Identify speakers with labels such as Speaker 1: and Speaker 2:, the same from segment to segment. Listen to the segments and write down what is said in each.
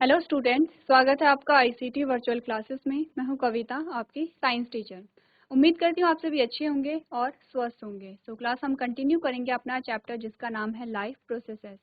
Speaker 1: Hello students, स्वागत है आपका आईसीटी वर्चुअल क्लासेस में। मैं हूं कविता, आपकी साइंस टीचर। उम्मीद करती हूं आप सभी अच्छे होंगे और स्वस्थ होंगे। तो क्लास हम कंटिन्यू करेंगे अपना चैप्टर जिसका नाम है लाइफ प्रोसेसेस,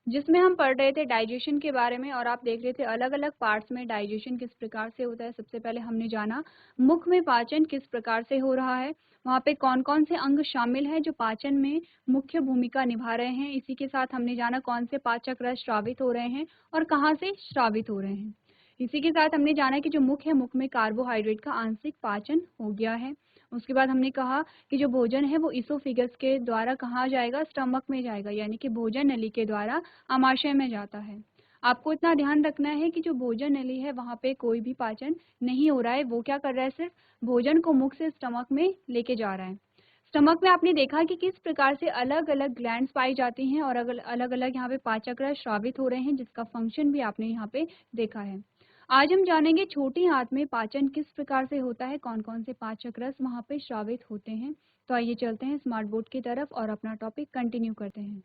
Speaker 1: जिसमें हम पढ़ रहे थे डाइजेशन के बारे में और आप देख रहे थे अलग अलग पार्ट्स में डाइजेशन किस प्रकार से होता है। सबसे पहले हमने जाना मुख में पाचन किस प्रकार से हो रहा है, वहाँ पे कौन कौन से अंग शामिल हैं जो पाचन में मुख्य भूमिका निभा रहे हैं। इसी के साथ हमने जाना कौन से पाचक रस स्रावित हो रहे हैं और कहाँ से स्रावित हो रहे हैं। इसी के साथ हमने जाना कि जो मुख है, मुख में कार्बोहाइड्रेट का आंशिक पाचन हो गया है। उसके बाद हमने कहा कि जो भोजन है वो इसोफिगस के द्वारा कहाँ जाएगा, स्टमक में जाएगा, यानी कि भोजन नली के द्वारा आमाशय में जाता है। आपको इतना ध्यान रखना है कि जो भोजन नली है वहाँ पे कोई भी पाचन नहीं हो रहा है, वो क्या कर रहा है, सिर्फ भोजन को मुख से स्टमक में लेके जा रहा है। स्टमक में आपने देखा कि किस प्रकार से अलग अलग ग्लैंड्स पाई जाती हैं और अलग अलग यहाँ पे पाचक रस स्रावित हो रहे हैं, जिसका फंक्शन भी आपने यहाँ पे देखा है। आज हम जानेंगे छोटी आंत में पाचन किस प्रकार से होता है, कौन कौन से पाचक रस वहाँ पे स्रावित होते हैं। तो आइए चलते हैं स्मार्ट बोर्ड की तरफ और अपना टॉपिक कंटिन्यू करते हैं।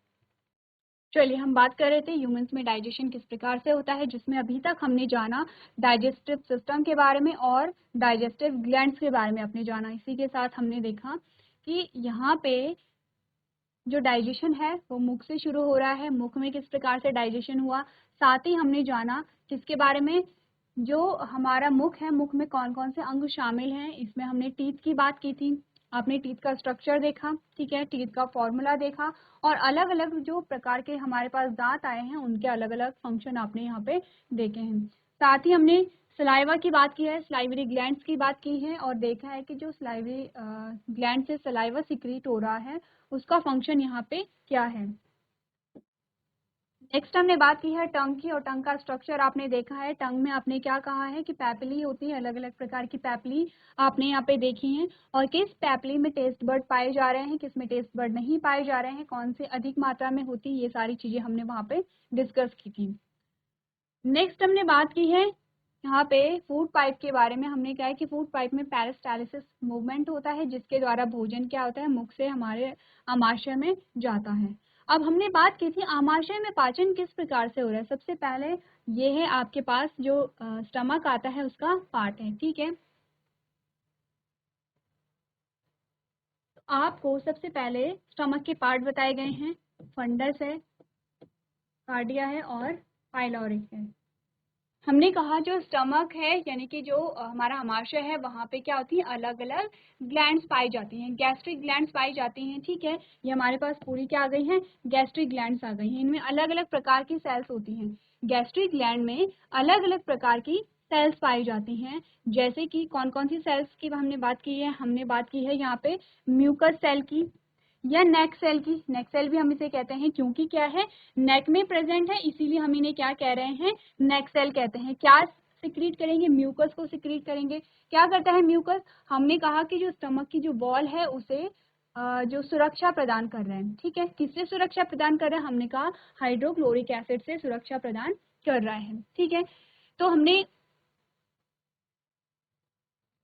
Speaker 1: चलिए, हम बात कर रहे थे ह्यूमंस में डाइजेशन किस प्रकार से होता है, जिसमें अभी तक हमने जाना डाइजेस्टिव सिस्टम के बारे में और डाइजेस्टिव ग्लैंड्स के बारे में आपने जाना। इसी के साथ हमने देखा कि यहाँ पे जो डाइजेशन है वो मुख से शुरू हो रहा है, मुख में किस प्रकार से डाइजेशन हुआ। साथ ही हमने जाना किसके बारे में, जो हमारा मुख है, मुख में कौन कौन से अंग शामिल हैं। इसमें हमने टीथ की बात की थी, आपने टीथ का स्ट्रक्चर देखा, ठीक है, टीथ का फॉर्मूला देखा और अलग अलग जो प्रकार के हमारे पास दांत आए हैं उनके अलग अलग फंक्शन आपने यहाँ पे देखे हैं। साथ ही हमने सलाइवा की बात की है, सलाइवरी ग्लैंड्स की बात की है और देखा है कि जो सलाइवरी ग्लैंड से सलाइवा सिक्रीट हो रहा है उसका फंक्शन यहाँ पे क्या है। नेक्स्ट हमने बात की है टंग की और टंग का स्ट्रक्चर आपने देखा है। टंग में आपने क्या कहा है कि पैपिली होती है, अलग अलग प्रकार की पैपिली आपने यहाँ पे देखी हैं और किस पैपिली में टेस्ट बर्ड पाए जा रहे हैं, किस में टेस्ट बर्ड नहीं पाए जा रहे हैं, कौन से अधिक मात्रा में होती है, ये सारी चीजें हमने वहाँ पे डिस्कस की थी। नेक्स्ट हमने बात की है यहाँ पे फूड पाइप के बारे में। हमने कहा है कि फूड पाइप में पेरिस्टालिसिस मूवमेंट होता है, जिसके द्वारा भोजन क्या होता है, मुख से हमारे आमाशय में जाता है। अब हमने बात की थी आमाशय में पाचन किस प्रकार से हो रहा है। सबसे पहले ये है आपके पास जो स्टमक आता है उसका पार्ट है, ठीक है। तो आपको सबसे पहले स्टमक के पार्ट बताए गए हैं, फंडस है, कार्डिया है और पाइलोरिक है। हमने कहा जो स्टमक है यानी कि जो हमारा आमाशय है वहाँ पे क्या होती है, अलग अलग ग्लैंड्स पाई जाती हैं, गैस्ट्रिक ग्लैंड्स पाई जाती हैं, ठीक है। ये हमारे पास पूरी क्या आ गई हैं, गैस्ट्रिक ग्लैंड्स आ गई हैं। इनमें अलग अलग प्रकार की सेल्स होती हैं। गैस्ट्रिक ग्लैंड में अलग अलग प्रकार की सेल्स पाई जाती हैं, जैसे कि कौन कौन सी सेल्स की हमने बात की है। हमने बात की है यहाँ पे म्यूकस सेल की या नेक सेल की। नेक सेल भी हम इसे कहते हैं क्योंकि क्या है, नेक में प्रेजेंट है, इसीलिए हम इन्हें क्या कह रहे हैं, नेक सेल कहते हैं। क्या सिक्रीट करेंगे, म्यूकस को सिक्रीट करेंगे। क्या करता है म्यूकस, हमने कहा कि जो स्टमक की जो वॉल है उसे जो सुरक्षा प्रदान कर रहे हैं, ठीक है। किससे सुरक्षा प्रदान कर रहे हैं, हमने कहा हाइड्रोक्लोरिक एसिड से सुरक्षा प्रदान कर रहा है, ठीक है। तो हमने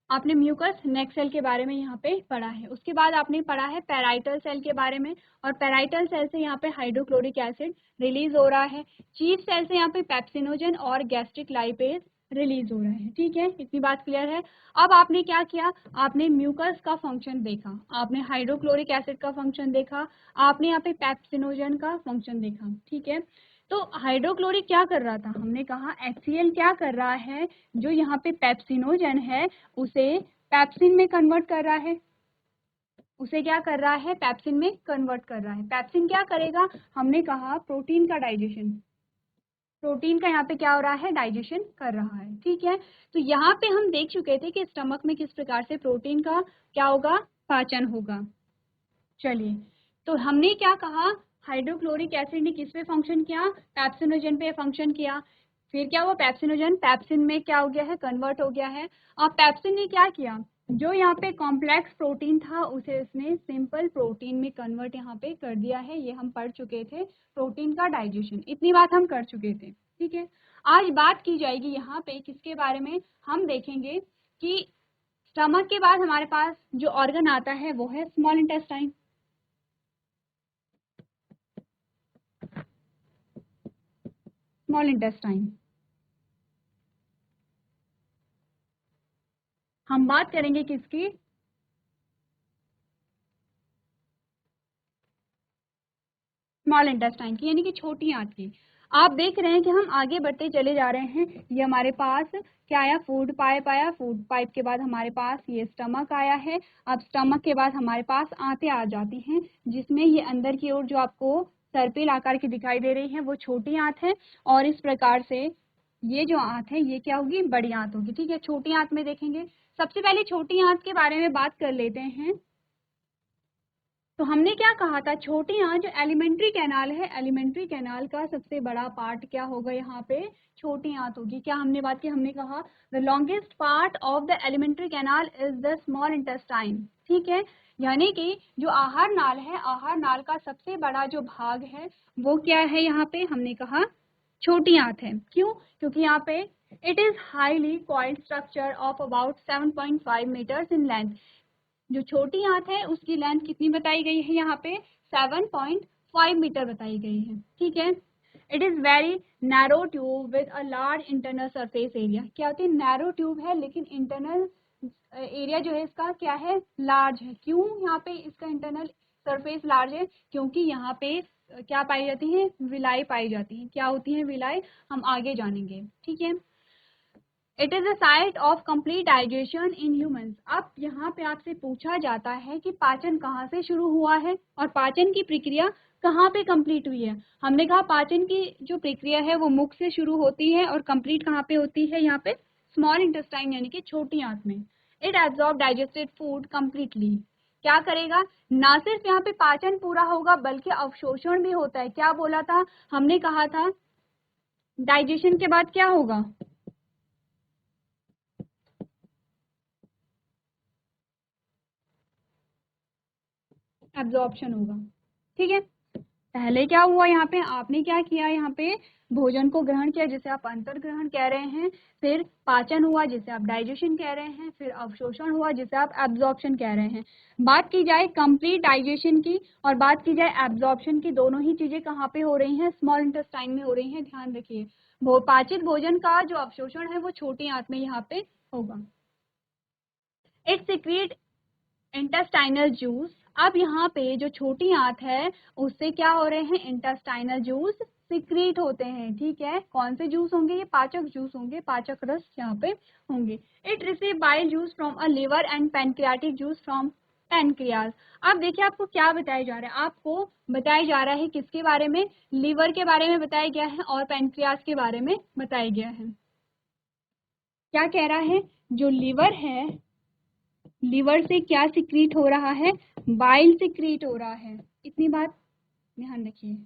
Speaker 1: आपने म्यूकस नेक सेल के बारे में यहाँ पे पढ़ा है। उसके बाद आपने पढ़ा है पैराइटल सेल के बारे में और पैराइटल सेल से यहाँ पे हाइड्रोक्लोरिक एसिड रिलीज हो रहा है। चीफ सेल से यहाँ पे पेप्सिनोजन और गैस्ट्रिक लाइपेज रिलीज हो रहा है, ठीक है। इतनी बात क्लियर है। अब आपने क्या किया, आपने म्यूकस का फंक्शन देखा, आपने हाइड्रोक्लोरिक एसिड का फंक्शन देखा, आपने यहाँ पे पेप्सिनोजन का फंक्शन देखा, ठीक है। तो हाइड्रोक्लोरिक क्या कर रहा था, हमने कहा HCl क्या कर रहा है, जो यहाँ पे पेप्सिनोजन है उसे पैप्सिन में कन्वर्ट कर रहा है, उसे क्या कर रहा है, पैप्सिन में कन्वर्ट कर रहा है। पैप्सिन क्या करेगा, हमने कहा प्रोटीन का डाइजेशन, प्रोटीन का यहाँ पे क्या हो रहा है, डाइजेशन कर रहा है, ठीक है। तो यहाँ पे हम देख चुके थे कि स्टमक में किस प्रकार से प्रोटीन का क्या होगा, पाचन होगा। चलिए, तो हमने क्या कहा, हाइड्रोक्लोरिक एसिड ने किस पे फंक्शन किया, पैप्सिनोजन पे फंक्शन किया। फिर क्या हुआ, पैप्सिनोजन पैप्सिन में क्या हो गया है, कन्वर्ट हो गया है। अब पैप्सिन ने क्या किया, जो यहाँ पे कॉम्प्लेक्स प्रोटीन था उसे इसने सिंपल प्रोटीन में कन्वर्ट यहाँ पे कर दिया है। ये हम पढ़ चुके थे, प्रोटीन का डाइजेशन, इतनी बात हम कर चुके थे, ठीक है। आज बात की जाएगी यहाँ पे किसके बारे में, हम देखेंगे कि स्टमक के बाद हमारे पास जो ऑर्गन आता है वो है स्मॉल इंटेस्टाइन। स्मॉल इंटेस्टाइन, हम बात करेंगे किसकी, स्मॉल इंटेस्टाइन की, यानी कि छोटी आंत की। आप देख रहे हैं कि हम आगे बढ़ते चले जा रहे हैं। ये हमारे पास क्या आया, फूड पाइप आया, फूड पाइप के बाद हमारे पास ये स्टमक आया है। अब स्टमक के बाद हमारे पास आंतें आ जाती हैं, जिसमें ये अंदर की ओर जो आपको सर्पिल आकार की दिखाई दे रही है वो छोटी आंत है, और इस प्रकार से ये जो आंत है ये क्या होगी, बड़ी आंत होगी। ठीक है, छोटी आंत में देखेंगे, सबसे पहले छोटी आंत के बारे में बात कर लेते हैं। तो हमने क्या कहा था, छोटी आंत जो एलिमेंट्री कैनाल है, एलिमेंट्री कैनाल का सबसे बड़ा पार्ट क्या होगा, यहाँ पे छोटी आंत होगी। क्या हमने बात की, हमने कहा the longest part of the alimentary canal is the small intestine. ठीक है, यानी कि जो आहार नाल है, आहार नाल का सबसे बड़ा जो भाग है वो क्या है, यहाँ पे हमने कहा छोटी आंत है। क्यों, क्योंकि यहाँ पे it is highly coiled structure of about 7.5 metres in length. जो छोटी आंत है उसकी लेंथ कितनी बताई गई है, यहाँ पे 7.5 मीटर बताई गई है। ठीक है, it is very narrow tube with a large internal surface area. क्या होती है, नैरो ट्यूब है लेकिन इंटरनल एरिया जो है इसका क्या है, लार्ज है। क्यों यहाँ पे इसका इंटरनल सरफेस लार्ज है, क्योंकि यहाँ पे क्या पाई जाती है, विलाई पाई जाती है। क्या होती है विलाई, हम आगे जानेंगे। ठीक है, it is a site of complete digestion in humans. अब यहाँ पे आपसे पूछा जाता है कि पाचन कहाँ से शुरू हुआ है और पाचन की प्रक्रिया कहाँ पे कंप्लीट हुई है। हमने कहा पाचन की जो प्रक्रिया है वो मुख से शुरू होती है और कंप्लीट कहाँ पे होती है, यहाँ पे स्मॉल इंटेस्टाइन यानी कि छोटी आंत में। It absorb digested food completely. क्या करेगा, ना सिर्फ यहाँ पे पाचन पूरा होगा बल्कि अवशोषण भी होता है। क्या बोला था, हमने कहा था डाइजेशन के बाद क्या होगा, एब्जॉर्प्शन होगा। ठीक है, पहले क्या हुआ, यहाँ पे आपने क्या किया, यहाँ पे भोजन को ग्रहण किया जिसे आप अंतर ग्रहण कह रहे हैं, फिर पाचन हुआ जिसे आप डाइजेशन कह रहे हैं, फिर अवशोषण हुआ जिसे आप एब्जॉर्प्शन कह रहे हैं। बात की जाए कंप्लीट डाइजेशन की और बात की जाए एब्जॉर्प्शन की, दोनों ही चीजें कहाँ पे हो रही हैं, स्मॉल इंटेस्टाइन में हो रही हैं। ध्यान रखिए, पाचित भोजन का जो अवशोषण है वो छोटी आंत में यहाँ पे होगा। It secrete intestinal juice. अब यहाँ पे जो छोटी आंत है उससे क्या हो रहे हैं, इंटेस्टाइनल जूस सिक्रीट होते हैं। ठीक है, कौन से जूस होंगे, ये पाचक जूस होंगे, पाचक रस यहाँ पे होंगे। It receive bile juice from a liver and pancreatic juice from pancreas. अब देखिए आपको क्या बताया जा रहा है, आपको बताया जा रहा है किसके बारे में, लिवर के बारे में बताया गया है और पैनक्रियाज के बारे में बताया गया है। क्या कह रहा है, जो लिवर है, लिवर से क्या सिक्रीट हो रहा है, बाइल सिक्रीट हो रहा है। इतनी बात ध्यान रखिए।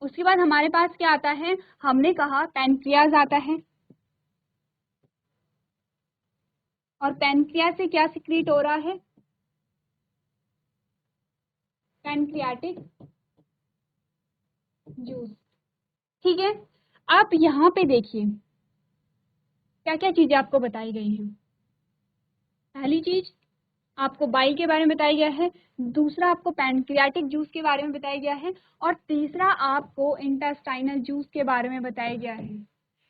Speaker 1: उसके बाद हमारे पास क्या आता है, हमने कहा पैनक्रियाज आता है, और पैनक्रियाज से क्या सिक्रीट हो रहा है, पैनक्रियाटिक जूस। ठीक है, आप यहाँ पे देखिए क्या क्या चीजें आपको बताई गई हैं। पहली चीज आपको बाइल के बारे में बताया गया है, दूसरा आपको पैनक्रियाटिक जूस के बारे में बताया गया है, और तीसरा आपको इंटेस्टाइनल जूस के बारे में बताया गया है।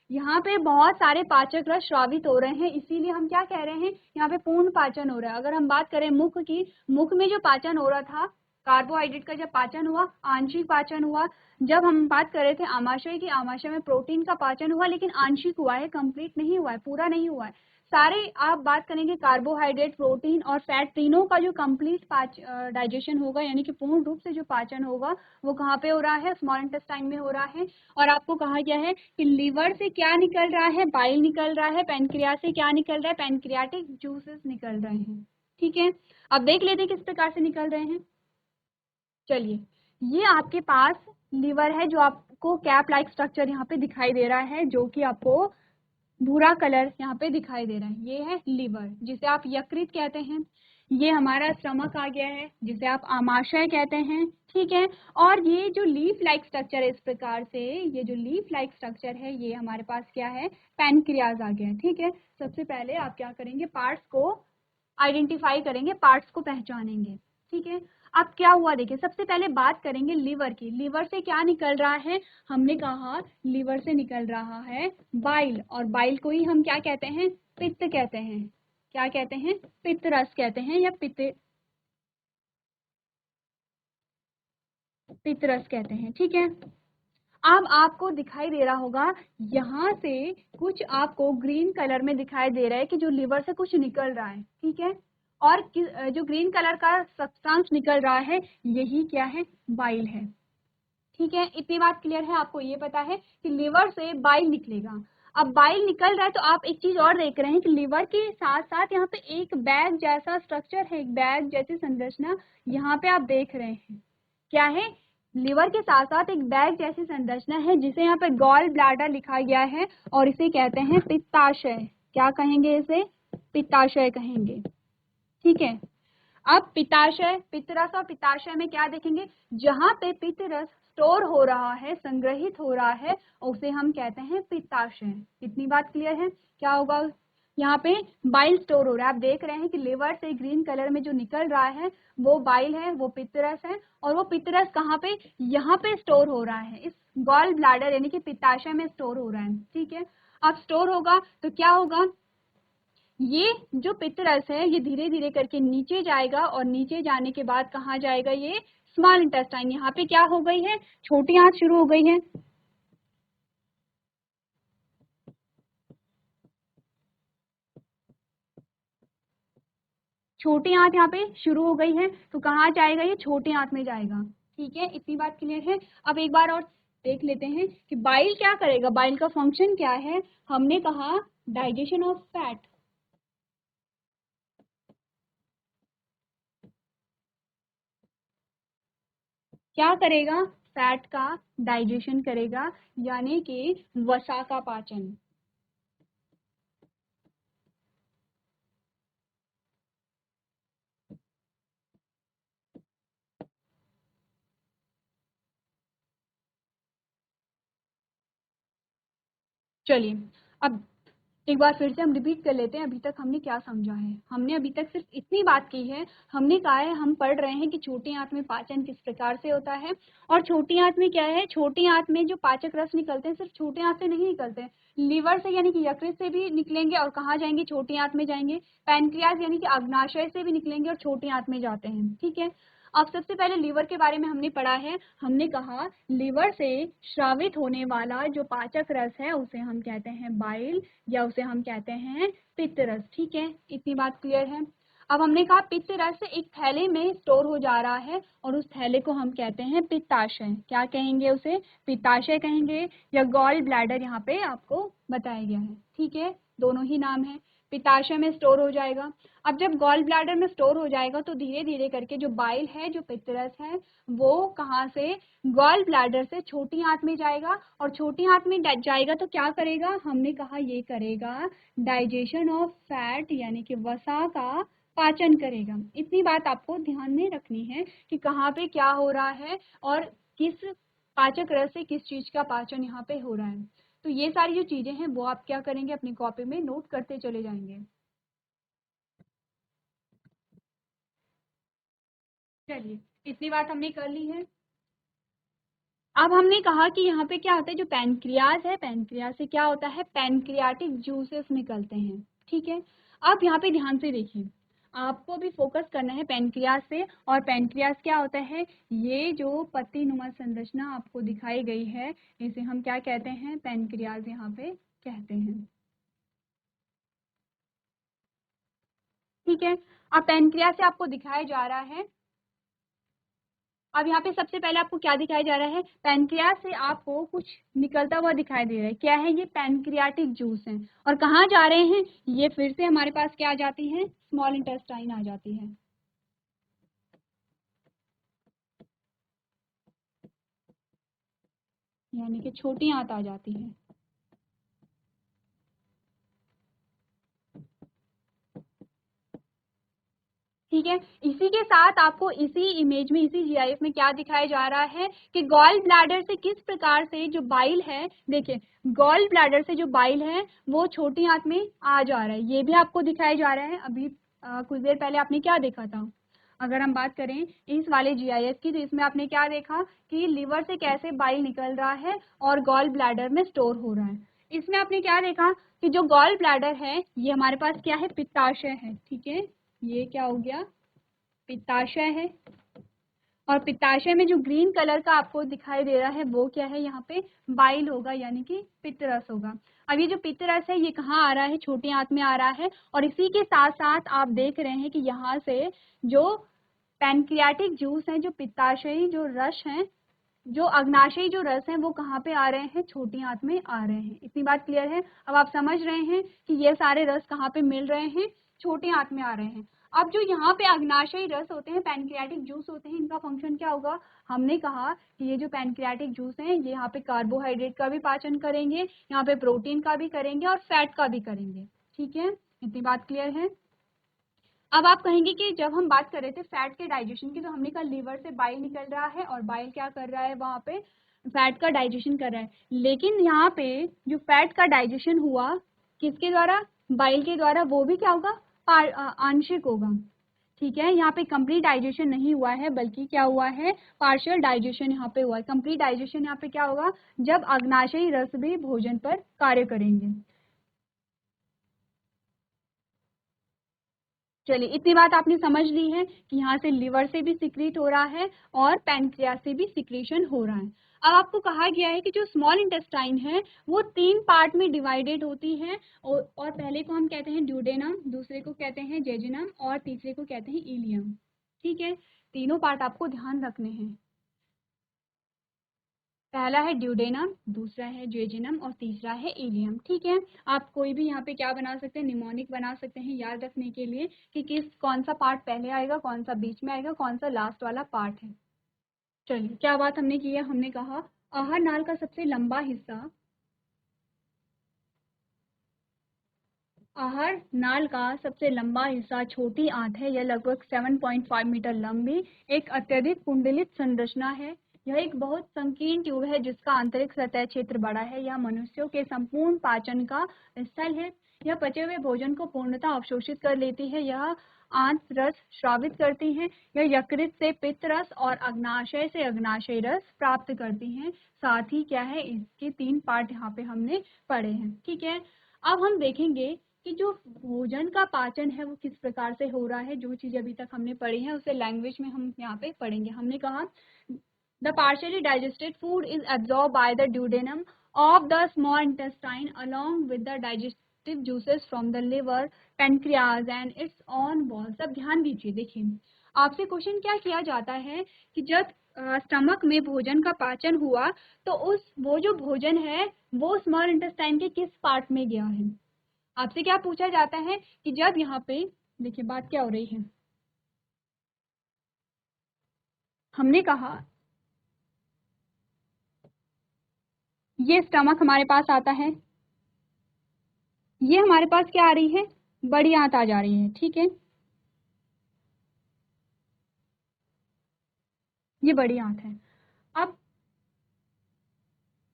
Speaker 1: यहाँ पे बहुत सारे पाचक रस श्रावित हो रहे हैं, इसीलिए हम क्या कह रहे हैं, यहाँ पे पूर्ण पाचन हो रहा है। अगर हम बात करें मुख की, मुख में जो पाचन हो रहा था, कार्बोहाइड्रेट का जब पाचन हुआ, आंशिक पाचन हुआ। जब हम बात कर रहे थे आमाशय की, आमाशय में प्रोटीन का पाचन हुआ लेकिन आंशिक हुआ है, कंप्लीट नहीं हुआ है, पूरा नहीं हुआ है। सारे आप बात करेंगे कार्बोहाइड्रेट, प्रोटीन और फैट, तीनों का जो कंप्लीट डाइजेशन होगा यानी कि पूर्ण रूप से जो पाचन होगा वो कहाँ पे हो रहा है, स्मॉल इंटेस्टाइन में हो रहा है। और आपको कहा गया है कि लीवर से क्या निकल रहा है, बाइल निकल रहा है, पैनक्रियाज से क्या निकल रहा है, पैनक्रियाटिक जूसेस निकल रहे हैं। ठीक है, अब देख लेते हैं किस प्रकार से निकल रहे हैं। चलिए, ये आपके पास लीवर है जो आपको कैप लाइक स्ट्रक्चर यहाँ पे दिखाई दे रहा है, जो कि आपको भूरा कलर यहाँ पे दिखाई दे रहा है। ये है लीवर जिसे आप यकृत कहते हैं। ये हमारा स्टमक आ गया है जिसे आप आमाशय कहते हैं। ठीक है, और ये जो लीफ लाइक स्ट्रक्चर है, इस प्रकार से ये जो लीफ लाइक स्ट्रक्चर है ये हमारे पास क्या है, पैनक्रियाज आ गया है। ठीक है, सबसे पहले आप क्या करेंगे, पार्ट्स को आइडेंटिफाई करेंगे, पार्ट्स को पहचानेंगे। ठीक है, अब क्या हुआ देखिए, सबसे पहले बात करेंगे लीवर की। लीवर से क्या निकल रहा है, हमने कहा लीवर से निकल रहा है बाइल, और बाइल को ही हम क्या कहते हैं, पित्त कहते हैं। क्या कहते हैं, पित्तरस कहते हैं, या पित्तरस कहते हैं। ठीक है, अब आपको दिखाई दे रहा होगा यहाँ से कुछ आपको ग्रीन कलर में दिखाई दे रहा है कि जो लिवर से कुछ निकल रहा है। ठीक है, और जो ग्रीन कलर का सब्सटेंस निकल रहा है यही क्या है, बाइल है। ठीक है, इतनी बात क्लियर है, आपको ये पता है कि लिवर से बाइल निकलेगा। अब बाइल निकल रहा है तो आप एक चीज और देख रहे हैं कि लिवर के साथ साथ यहाँ पे एक बैग जैसा स्ट्रक्चर है, एक बैग जैसी संरचना यहाँ पे आप देख रहे हैं। क्या है, लिवर के साथ साथ एक बैग जैसी संरचना है जिसे यहाँ पे गॉल ब्लैडर लिखा गया है और इसे कहते हैं पित्ताशय। क्या कहेंगे, इसे पित्ताशय कहेंगे। ठीक है, अब पित्ताशय, पित्तरस और पित्ताशय में क्या देखेंगे, जहां पे पित्तरस स्टोर हो रहा है, संग्रहित हो रहा है, उसे हम कहते हैं पित्ताशय। इतनी बात क्लियर है। क्या होगा, यहाँ पे बाइल स्टोर हो रहा है। आप देख रहे हैं कि लिवर से ग्रीन कलर में जो निकल रहा है वो बाइल है, वो पित्तरस है, और वो पित्तरस कहाँ पे, यहाँ पे स्टोर हो रहा है, इस गॉल ब्लैडर यानी कि पित्ताशय में स्टोर हो रहा है। ठीक है, अब स्टोर होगा तो क्या होगा, ये जो पित्तरस है ये धीरे धीरे करके नीचे जाएगा और नीचे जाने के बाद कहाँ जाएगा, ये स्मॉल इंटेस्टाइन। यहाँ पे क्या हो गई है, छोटी आंत शुरू हो गई है। छोटी आंत यहाँ पे शुरू हो गई है तो कहाँ जाएगा, ये छोटी आंत में जाएगा। ठीक है, इतनी बात क्लियर है। अब एक बार और देख लेते हैं कि बाइल क्या करेगा, बाइल का फंक्शन क्या है। हमने कहा डाइजेशन ऑफ फैट। क्या करेगा, फैट का डाइजेशन करेगा, यानी कि वसा का पाचन। चलिए, अब एक बार फिर से हम रिपीट कर लेते हैं अभी तक हमने क्या समझा है। हमने अभी तक सिर्फ इतनी बात की है, हमने कहा है, हम पढ़ रहे हैं कि छोटी आंत में पाचन किस प्रकार से होता है। और छोटी आंत में क्या है, छोटी आंत में जो पाचक रस निकलते हैं सिर्फ छोटी आंत से नहीं निकलते हैं, लीवर से यानी कि यकृत से भी निकलेंगे और कहाँ जाएंगे, छोटी आंत में जाएंगे। पैनक्रियाज यानी कि अग्नाशय से भी निकलेंगे और छोटी आंत में जाते हैं। ठीक है, अब सबसे पहले लीवर के बारे में हमने पढ़ा है। हमने कहा लीवर से स्रावित होने वाला जो पाचक रस है उसे हम कहते हैं बाइल, या उसे हम कहते हैं पित्तरस। ठीक है, इतनी बात क्लियर है। अब हमने कहा पित्तरस एक थैले में स्टोर हो जा रहा है और उस थैले को हम कहते हैं पित्ताशय। क्या कहेंगे, उसे पित्ताशय कहेंगे, या गॉल ब्लैडर यहाँ पे आपको बताया गया है। ठीक है, दोनों ही नाम है। पित्ताशय में स्टोर हो जाएगा। अब जब गॉल ब्लैडर में स्टोर हो जाएगा तो धीरे धीरे करके जो बाइल है, जो पित्तरस है, वो कहाँ से, गॉल ब्लैडर से छोटी आंत में जाएगा, और छोटी आंत में जाएगा तो क्या करेगा, हमने कहा ये करेगा डाइजेशन ऑफ फैट, यानी कि वसा का पाचन करेगा। इतनी बात आपको ध्यान में रखनी है कि कहाँ पे क्या हो रहा है और किस पाचक रस से किस चीज का पाचन यहाँ पे हो रहा है। तो ये सारी जो चीजें हैं वो आप क्या करेंगे, अपनी कॉपी में नोट करते चले जाएंगे। चलिए, इतनी बात हमने कर ली है। अब हमने कहा कि यहाँ पे क्या होता है, जो पैनक्रियाज है, पैनक्रियाज से क्या होता है, पैनक्रियाटिक जूसेस निकलते हैं। ठीक है, अब यहाँ पे ध्यान से देखिए, आपको भी फोकस करना है पैनक्रियाज से। और पैनक्रियाज क्या होता है, ये जो पत्ती नुमा संरचना आपको दिखाई गई है इसे हम क्या कहते हैं, पैनक्रियाज यहाँ पे कहते हैं। ठीक है, अब पैनक्रियाज से आपको दिखाया जा रहा है, अब यहाँ पे सबसे पहले आपको क्या दिखाया जा रहा है, पैनक्रियाज से आपको कुछ निकलता हुआ दिखाई दे रहा है। क्या है, ये पैनक्रियाटिक जूस है। और कहाँ जा रहे हैं, ये फिर से हमारे पास क्या आ जाती है, स्मॉल इंटेस्टाइन आ जाती है। यानी कि छोटी आंत आ जाती है। ठीक है, इसी के साथ आपको इसी इमेज में, इसी जीआईएफ में क्या दिखाया जा रहा है कि गॉल ब्लैडर से किस प्रकार से जो बाइल है, देखिए गॉल ब्लैडर से जो बाइल है वो छोटी आंत में आ जा रहा है, ये भी आपको दिखाया जा रहा है। अभी कुछ देर पहले आपने क्या देखा था, अगर हम बात करें इस वाले जीआईएफ की, तो इसमें आपने क्या देखा कि लीवर से कैसे बाइल निकल रहा है और गॉल ब्लैडर में स्टोर हो रहा है। इसमें आपने क्या देखा कि जो गॉल ब्लैडर है ये हमारे पास क्या है, पित्ताशय है, ठीक है, ये क्या हो गया, पित्ताशय है। और पित्ताशय में जो ग्रीन कलर का आपको दिखाई दे रहा है वो क्या है, यहाँ पे बाइल होगा, यानी कि पित्तरस होगा। अब ये जो पित्तरस है ये कहाँ आ रहा है, छोटी आंत में आ रहा है। और इसी के साथ साथ आप देख रहे हैं कि यहाँ से जो पैनक्रियाटिक जूस है, जो पित्ताशयी जो रस है, जो अग्नाशयी जो रस है, वो कहाँ पे आ रहे हैं, छोटी आंत में आ रहे हैं। इतनी बात क्लियर है। अब आप समझ रहे हैं कि ये सारे रस कहाँ पे मिल रहे हैं, छोटी आंत में आ रहे हैं। अब जो यहाँ पे अग्नाशयी रस होते हैं, पैनक्रियाटिक जूस होते हैं, इनका फंक्शन क्या होगा, हमने कहा कि ये जो पैनक्रियाटिक जूस हैं ये यहाँ पे कार्बोहाइड्रेट का भी पाचन करेंगे, यहाँ पे प्रोटीन का भी करेंगे और फैट का भी करेंगे, ठीक है, इतनी बात क्लियर है। अब आप कहेंगे कि जब हम बात कर रहे थे फैट के डाइजेशन की, तो हमने कहा लीवर से बाइल निकल रहा है और बाइल क्या कर रहा है, वहां पे फैट का डाइजेशन कर रहा है। लेकिन यहाँ पे जो फैट का डाइजेशन हुआ किसके द्वारा, बाइल के द्वारा, वो भी क्या होगा, आंशिक होगा, ठीक है। यहाँ पे कंप्लीट डाइजेशन नहीं हुआ है, बल्कि क्या हुआ है, पार्शियल डाइजेशन यहाँ पे हुआ है। कंप्लीट डाइजेशन यहाँ पे क्या होगा, जब अग्नाशयी रस भी भोजन पर कार्य करेंगे। चलिए, इतनी बात आपने समझ ली है कि यहाँ से लिवर से भी सिक्रीट हो रहा है और पैनक्रियास से भी सिक्रीशन हो रहा है। अब आपको कहा गया है कि जो स्मॉल इंटेस्टाइन है वो 3 पार्ट में डिवाइडेड होती है, और पहले को हम कहते हैं ड्यूडेनम, दूसरे को कहते हैं जेजिनम और तीसरे को कहते हैं इलियम, ठीक है। तीनों पार्ट आपको ध्यान रखने हैं। पहला है ड्यूडेनम, दूसरा है जेजिनम और तीसरा है इलियम, ठीक है। आप कोई भी यहाँ पे क्या बना सकते हैं, निमोनिक बना सकते हैं याद रखने के लिए कि कौन सा पार्ट पहले आएगा, कौन सा बीच में आएगा, कौन सा लास्ट वाला पार्ट है। चलिए, क्या बात हमने की है, हमने कहा आहार नाल का सबसे लंबा हिस्सा, आहार नाल का सबसे लंबा हिस्सा छोटी आंत है। यह लगभग 7.5 मीटर लंबी एक अत्यधिक कुंडलित संरचना है। यह एक बहुत संकीर्ण ट्यूब है जिसका आंतरिक सतह क्षेत्र बड़ा है। यह मनुष्यों के संपूर्ण पाचन का स्थल है। यह पचे हुए भोजन को पूर्णतः अवशोषित कर लेती है। यह आंत रस श्रावित करती है। यह यकृत से पित्त रस और अग्नाशय से अग्नाशय रस प्राप्त करती है। साथ ही क्या है, इसके 3 पार्ट यहाँ पे हमने पढ़े हैं, ठीक है। अब हम देखेंगे कि जो भोजन का पाचन है वो किस प्रकार से हो रहा है। जो चीज अभी तक हमने पढ़ी है उसे लैंग्वेज में हम यहाँ पे पढ़ेंगे। हमने कहा the partially digested food is absorb by the duodenum of the small intestine along with the digestive juices from the liver, pancreas and it's on walls. अब ध्यान दीजिए, देखिए आपसे क्वेश्चन क्या किया जाता है कि जब स्टमक में भोजन का पाचन हुआ तो वो जो भोजन है वो स्मॉल इंटेस्टाइन के किस पार्ट में गया है। आपसे क्या पूछा जाता है कि जब यहाँ पे देखिए बात क्या हो रही है, हमने कहा ये स्टमक हमारे पास आता है, ये हमारे पास क्या आ रही है, बड़ी आंत आ जा रही है, ठीक है, ये बड़ी आंत है। अब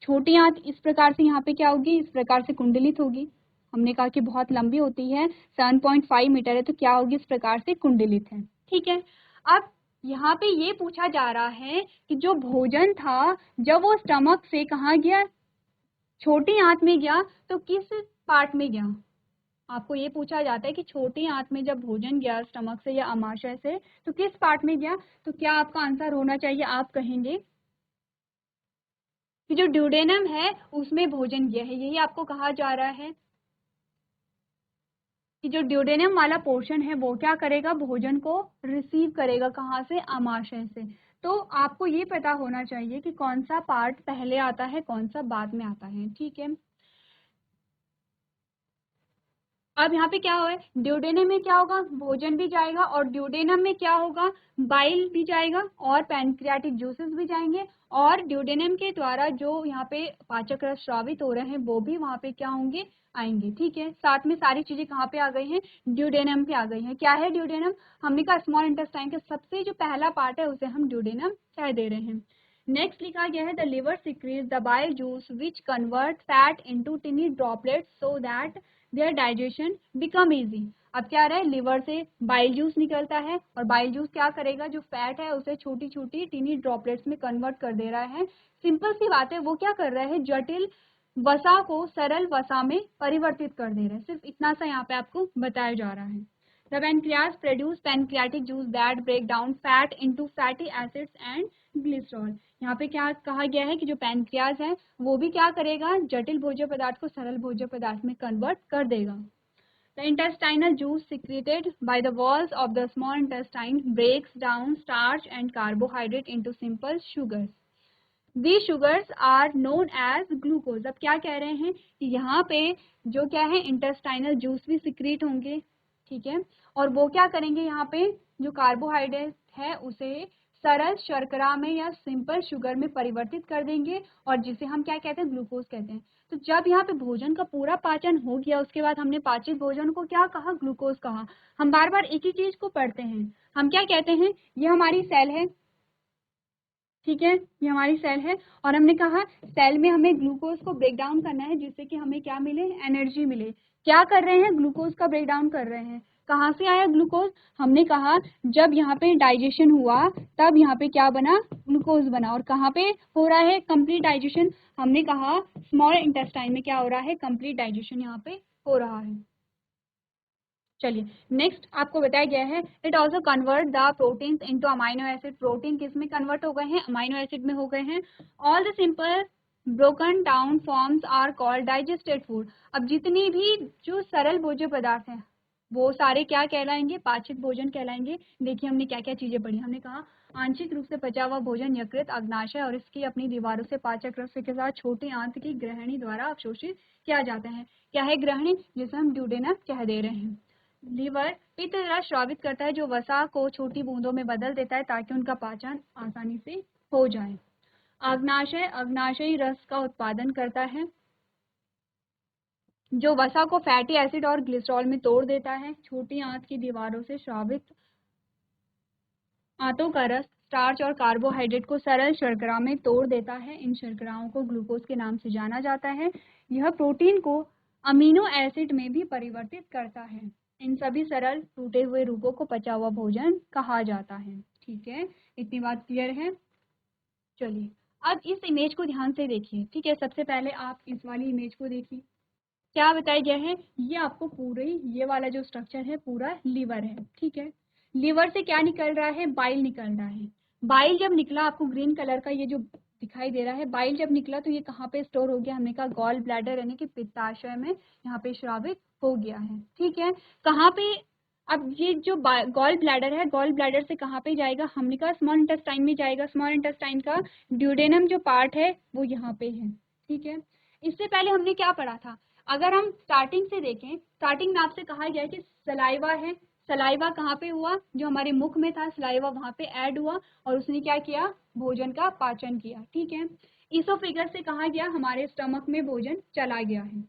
Speaker 1: छोटी आंत इस प्रकार से यहाँ पे क्या होगी, इस प्रकार से कुंडलित होगी। हमने कहा कि बहुत लंबी होती है, 7.5 मीटर है, तो क्या होगी, इस प्रकार से कुंडलित है, ठीक है। अब यहाँ पे ये पूछा जा रहा है कि जो भोजन था जब वो स्टमक से कहाँ गया, छोटी आंत में गया, तो किस पार्ट में गया। आपको ये पूछा जाता है कि छोटी आंत में जब भोजन गया स्टमक से या अमाशय से तो किस पार्ट में गया। तो क्या आपका आंसर होना चाहिए, आप कहेंगे कि जो ड्यूडेनम है उसमें भोजन गया है। यही आपको कहा जा रहा है कि जो ड्यूडेनम वाला पोर्शन है वो क्या करेगा, भोजन को रिसीव करेगा, कहाँ से, अमाशय से। तो आपको ये पता होना चाहिए कि कौन सा पार्ट पहले आता है, कौन सा बाद में आता है, ठीक है। अब यहाँ पे क्या हो है, ड्यूडेनम में क्या होगा, भोजन भी जाएगा, और ड्यूडेनम में क्या होगा, बाइल भी जाएगा और पैनक्रियाटिक जूसेस भी जाएंगे, और ड्यूडेनम के द्वारा जो यहाँ पे पाचक रस स्रावित हो रहे हैं वो भी वहाँ पे क्या होंगे, आएंगे, ठीक है। साथ में सारी चीजें कहाँ पे आ गई हैं, ड्यूडेनम पे आ गई हैं। क्या है ड्यूडेनम, हमने कहा स्मॉल इंटेस्टाइन का सबसे जो पहला पार्ट है उसे हम ड्यूडेनम कह दे रहे हैं। नेक्स्ट लिखा गया है the liver secretes the bile juice which convert fat into tiny droplets so that their digestion become easy. अब क्या रहा है, लिवर से बाइल जूस निकलता है और बाइल जूस क्या करेगा, जो फैट है उसे छोटी छोटी टीनी ड्रॉपलेट्स में कन्वर्ट कर दे रहा है। सिंपल सी बात है, वो क्या कर रहा है, जटिल वसा को सरल वसा में परिवर्तित कर दे रहे हैं। सिर्फ इतना सा यहाँ पे आपको बताया जा रहा है। The pancreas produce pancreatic juice that break down fat into fatty acids and glycerol. यहाँ पे क्या कहा गया है कि जो पैनक्रियाज है वो भी क्या करेगा, जटिल भोज्य पदार्थ को सरल भोज्य पदार्थ में कन्वर्ट कर देगा। The intestinal juice secreted by the walls of the small intestine breaks down starch and carbohydrate into simple sugars. These sugars are known as glucose. अब क्या कह रहे हैं कि यहाँ पे जो क्या है इंटेस्टाइनल जूस भी सिक्रीट होंगे, ठीक है, और वो क्या करेंगे, यहाँ पे जो कार्बोहाइड्रेट है उसे सरल शर्करा में या सिंपल शुगर में परिवर्तित कर देंगे और जिसे हम क्या कहते हैं, ग्लूकोज कहते हैं। तो जब यहाँ पे भोजन का पूरा पाचन हो गया उसके बाद हमने पाचित भोजन को क्या कहा, ग्लूकोज कहा। हम बार बार एक ही चीज को पढ़ते हैं, हम क्या कहते हैं, ये हमारी सेल है, ठीक है, ये हमारी सेल है और हमने कहा सेल में हमें ग्लूकोज को ब्रेक डाउन करना है जिससे कि हमें क्या मिले, एनर्जी मिले। क्या कर रहे हैं, ग्लूकोज का ब्रेक डाउन कर रहे हैं। कहाँ से आया ग्लूकोज, हमने कहा जब यहाँ पे डाइजेशन हुआ तब यहाँ पे क्या बना, ग्लूकोज बना। और कहाँ पे हो रहा है कंप्लीट डाइजेशन, हमने कहा स्मॉल इंटेस्टाइन में क्या हो रहा है, कंप्लीट डाइजेशन यहाँ पे हो रहा है। चलिए नेक्स्ट आपको बताया गया है, it also convert the proteins into amino acid. Protein किस में कन्वर्ट हो गए हैं, अमाइनो एसिड में हो गए हैं। All the simple broken down forms are called digested food. अब जितनी भी जो सरल भोज्य पदार्थ हैं वो सारे क्या कहलाएंगे, पाचित भोजन कहलाएंगे। देखिए हमने क्या क्या चीजें पढ़ी, हमने कहा आंशिक रूप से पचा हुआ भोजन यकृत, अग्नाशय और इसकी अपनी दीवारों से पाचक रस के साथ छोटी आंत की ग्रहणी द्वारा अवशोषित किया जाता है। क्या है ग्रहणी, जिसे हम ड्यूडेनम कह दे रहे हैं। लीवर पित्त रस स्रावित करता है जो वसा को छोटी बूंदों में बदल देता है ताकि उनका पाचन आसानी से हो जाए। अग्नाशय अग्नाशयी रस का उत्पादन करता है जो वसा को फैटी एसिड और ग्लिसरॉल में तोड़ देता है। छोटी आंत की दीवारों से स्रावित आंतों का रस स्टार्च और कार्बोहाइड्रेट को सरल शर्करा में तोड़ देता है। इन शर्कराओं को ग्लूकोज के नाम से जाना जाता है। यह प्रोटीन को अमीनो एसिड में भी परिवर्तित करता है। इन सभी सरल टूटे हुए रूपों को पचा हुआ भोजन कहा जाता है। ठीक है, इतनी बात क्लियर है। चलिए अब इस इमेज को ध्यान से देखिए, ठीक है। सबसे पहले आप इस वाली इमेज को देखिए, क्या बताया गया है, ये आपको पूरे ये वाला जो स्ट्रक्चर है पूरा लीवर है, ठीक है। लीवर से क्या निकल रहा है, बाइल निकल रहा है। बाइल जब निकला, आपको ग्रीन कलर का ये जो दिखाई दे रहा है, बाइल जब निकला तो ये कहाँ पे स्टोर हो गया, हमने कहा गॉल ब्लैडर यानी कि पित्ताशय में यहाँ पे स्रावित हो गया है, ठीक है। कहाँ पे, अब ये जो गॉल ब्लैडर है, गॉल ब्लैडर से कहाँ पे जाएगा, हमने कहा स्मॉल इंटेस्टाइन में जाएगा। स्मॉल इंटेस्टाइन का ड्यूडेनम जो पार्ट है वो यहाँ पे है, ठीक है। इससे पहले हमने क्या पढ़ा था, अगर हम स्टार्टिंग से देखें, स्टार्टिंग में आपसे कहा गया कि सलाइवा है, सलाइवा कहाँ पे हुआ, जो हमारे मुख में था सलाइवा वहां पे ऐड हुआ और उसने क्या किया, भोजन का पाचन किया, ठीक है। इसोफेगस से कहा गया, हमारे स्टमक में भोजन चला गया है।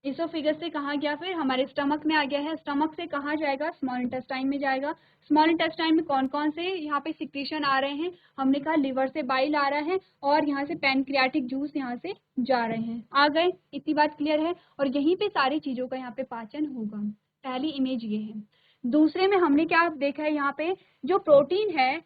Speaker 1: इसोफेगस से कहाँ गया, फिर हमारे स्टमक में आ गया है। स्टमक से कहाँ जाएगा, स्मॉल इंटेस्टाइन में जाएगा। स्मॉल इंटेस्टाइन में कौन कौन से यहाँ पे सिक्रीशन आ रहे हैं, हमने कहा लिवर से बाइल आ रहा है और यहाँ से पैनक्रियाटिक जूस यहाँ से जा रहे हैं। आ गए, इतनी बात क्लियर है। और यहीं पे सारी चीजों का यहाँ पे पाचन होगा। पहली इमेज ये है। दूसरे में हमने क्या देखा है, यहाँ पे जो प्रोटीन है,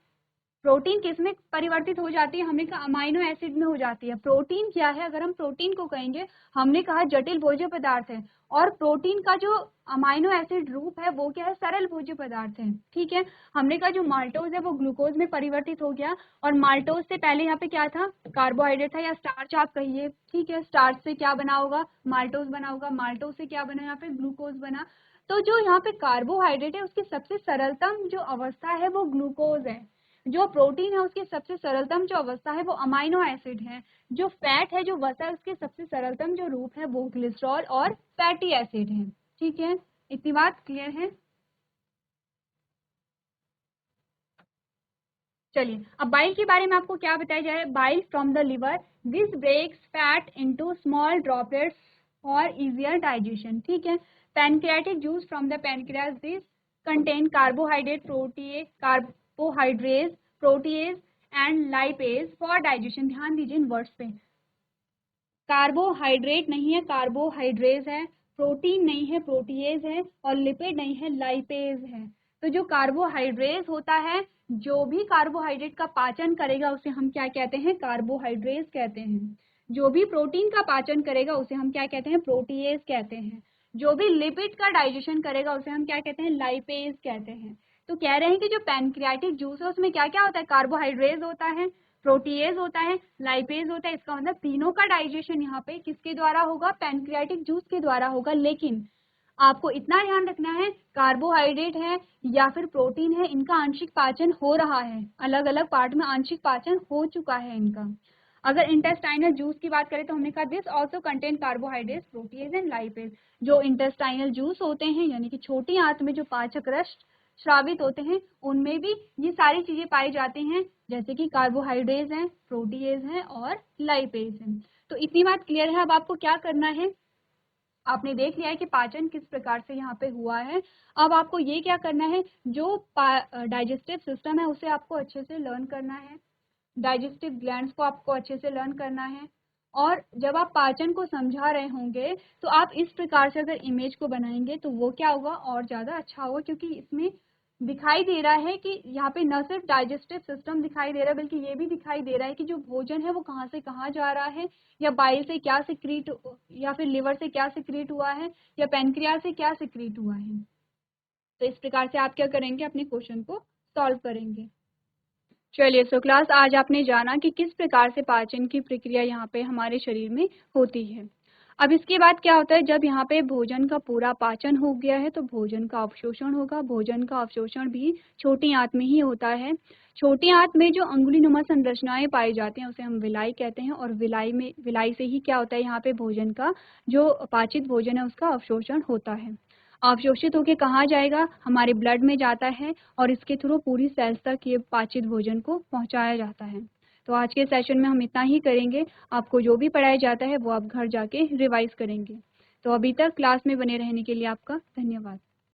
Speaker 1: प्रोटीन किस में परिवर्तित हो जाती है, हमने कहा अमाइनो एसिड में हो जाती है। प्रोटीन क्या है, अगर हम प्रोटीन को कहेंगे, हमने कहा जटिल भोज्य पदार्थ है और प्रोटीन का जो अमाइनो एसिड रूप है वो क्या है, सरल भोज्य पदार्थ है, ठीक है। हमने कहा जो माल्टोज है वो ग्लूकोज में परिवर्तित हो गया और माल्टोज से पहले यहाँ पे क्या था, कार्बोहाइड्रेट था या स्टार्च आप कहिए, ठीक है। स्टार्च से क्या बना होगा, माल्टोज बना होगा। माल्टोज से क्या बना, यहाँ पे ग्लूकोज बना। तो जो यहाँ पे कार्बोहाइड्रेट है उसकी सबसे सरलतम जो अवस्था है वो ग्लूकोज है। जो प्रोटीन है उसकी सबसे सरलतम जो अवस्था है वो अमाइनो एसिड है। जो फैट है, जो वसा है, उसके सबसे सरलतम जो रूप है वो ग्लिसरॉल और फैटी एसिड है, ठीक है। इतनी बात क्लियर है। चलिए अब बाइल के बारे में आपको क्या बताया जाए, bile from the liver, this breaks fat into small droplets for easier digestion, ठीक है। Pancreatic juice from the pancreas, this contain carbohydrate, carbohydrase, protease and lipase for digestion. ध्यान दीजिए इन वर्ड्स पे, कार्बोहाइड्रेट नहीं है, कार्बोहाइड्रेज है। प्रोटीन नहीं है, प्रोटीएज है। और लिपिड नहीं है, लाइपेज है। तो जो कार्बोहाइड्रेज होता है जो भी कार्बोहाइड्रेट का पाचन करेगा उसे हम क्या कहते हैं, कार्बोहाइड्रेट कहते हैं। जो भी प्रोटीन का पाचन करेगा उसे हम क्या कहते हैं, प्रोटीएज कहते हैं। जो भी लिपिड का डाइजेशन करेगा उसे हम क्या कहते हैं, लाइपेज कहते हैं। तो कह रहे हैं कि जो पैनक्रियाटिक जूस है उसमें क्या क्या होता है, कार्बोहाइड्रेट होता है, प्रोटीएज होता है, लाइपेज होता है। इसका मतलब तीनों का डाइजेशन यहाँ पे किसके द्वारा होगा, पैनक्रियाटिक जूस के द्वारा होगा। लेकिन आपको इतना ध्यान रखना है, कार्बोहाइड्रेट है या फिर प्रोटीन है, इनका आंशिक पाचन हो रहा है, अलग अलग पार्ट में आंशिक पाचन हो चुका है इनका। अगर इंटेस्टाइनल जूस की बात करें तो हमने कहा this also contain carbohydrate, proteases and lipase. जो इंटेस्टाइनल जूस होते हैं यानी कि छोटी आंत में जो पाचक रस श्रावित होते हैं उनमें भी ये सारी चीजें पाई जाती हैं, जैसे कि कार्बोहाइड्रेट हैं, प्रोटीज हैं और लाइपेज हैं। तो इतनी बात क्लियर है। अब आपको क्या करना है, आपने देख लिया है कि पाचन किस प्रकार से यहाँ पे हुआ है। अब आपको ये क्या करना है, जो डाइजेस्टिव सिस्टम है उसे आपको अच्छे से लर्न करना है, डाइजेस्टिव ग्लैंड्स को आपको अच्छे से लर्न करना है। और जब आप पाचन को समझा रहे होंगे तो आप इस प्रकार से अगर इमेज को बनाएंगे तो वो क्या होगा, और ज़्यादा अच्छा होगा, क्योंकि इसमें दिखाई दे रहा है कि यहाँ पे न सिर्फ डाइजेस्टिव सिस्टम दिखाई दे रहा है बल्कि ये भी दिखाई दे रहा है कि जो भोजन है वो कहाँ से कहाँ जा रहा है, या बाइल से क्या सिक्रीट, या फिर लिवर से क्या सिक्रीट हुआ है, या पेनक्रियास से क्या सिक्रीट हुआ है। तो इस प्रकार से आप क्या करेंगे, अपने क्वेश्चन को सॉल्व करेंगे। चलिए सो क्लास, आज आपने जाना कि किस प्रकार से पाचन की प्रक्रिया यहाँ पे हमारे शरीर में होती है। अब इसके बाद क्या होता है, जब यहाँ पे भोजन का पूरा पाचन हो गया है तो भोजन का अवशोषण होगा। भोजन का अवशोषण भी छोटी आंत में ही होता है। छोटी आंत में जो अंगुलीनुमा संरचनाएं पाई जाती हैं उसे हम विलाई कहते हैं, और विलाई से ही क्या होता है, यहाँ पे भोजन का जो पाचित भोजन है उसका अवशोषण होता है। अवशोषित होकर कहाँ जाएगा, हमारे ब्लड में जाता है और इसके थ्रू पूरी सेल्स तक ये पाचित भोजन को पहुँचाया जाता है। तो आज के सेशन में हम इतना ही करेंगे। आपको जो भी पढ़ाया जाता है वो आप घर जाके रिवाइज करेंगे। तो अभी तक क्लास में बने रहने के लिए आपका धन्यवाद।